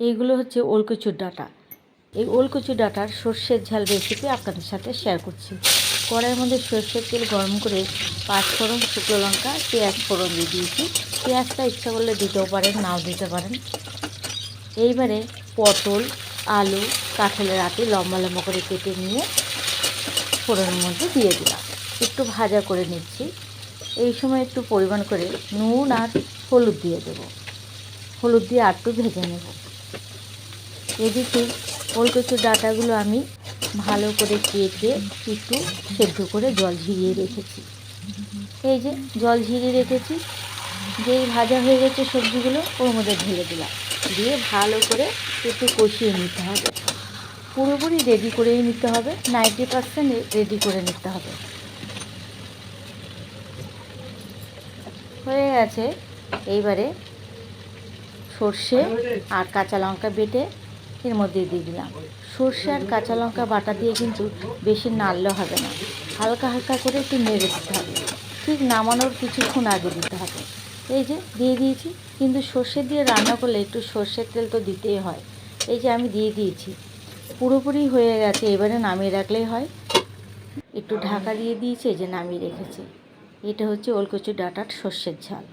এইগুলো হচ্ছে ওলকচুর ডাঁটা। এই ওলকচুর ডাঁটার সর্ষের ঝাল রেসিপি আপনাদের সাথে শেয়ার করছি। কড়াইয়ের মধ্যে সর্ষের তেল গরম করে 5 ফোড়ন, শুকনো লঙ্কা, পেঁয়াজ ফোড়ন দিয়ে দিয়েছি। পেঁয়াজটা ইচ্ছা করলে দিতেও পারেন, নাও দিতে পারেন। এইবারে পটল, আলু, কাঁঠালের আটি লম্বা লম্বা করে কেটে নিয়ে ফোড়নের মধ্যে দিয়ে দিলাম। একটু ভাজা করে নিচ্ছি। এই সময় একটু পরিমাণ করে নুন আর হলুদ দিয়ে দেব। হলুদ দিয়ে আর একটু ভেজে নেব। এদিকে ওলকচুর ডাঁটাগুলো আমি ভালো করে কেটে একটু সেদ্ধ করে জল ঝরিয়ে রেখেছি। এই যে জল ঝরিয়ে রেখেছি, যেই ভাজা হয়ে গেছে সবজিগুলো ওর মধ্যে ঢেলে দিলাম। দিয়ে ভালো করে একটু কষিয়ে নিতে হবে। পুরোপুরি রেডি করেই নিতে হবে, 90% রেডি করে নিতে হবে। হয়ে গেছে। এইবারে সর্ষে আর কাঁচা লঙ্কা বেটে এর মধ্যে দিয়ে দিলাম। সর্ষে আর কাঁচা লঙ্কা বাটা দিয়ে কিন্তু বেশি নাড়লে হবে না, হালকা হালকা করে একটু নেড়ে দিতে হবে। ঠিক নামানোর কিছুক্ষণ আগে দিতে হবে। এই যে দিয়ে দিয়েছি, কিন্তু সর্ষে দিয়ে রান্না করলে একটু সর্ষের তেল তো দিতেই হয়। এই যে আমি দিয়ে দিয়েছি, পুরোপুরি হয়ে গেছে। এবারে নামিয়ে রাখলেই হয়। একটু ঢাকা দিয়ে দিয়েছি, এই যে নামিয়ে রেখেছি। এটা হচ্ছে ওলকচুর ডাঁটার সর্ষের ঝাল।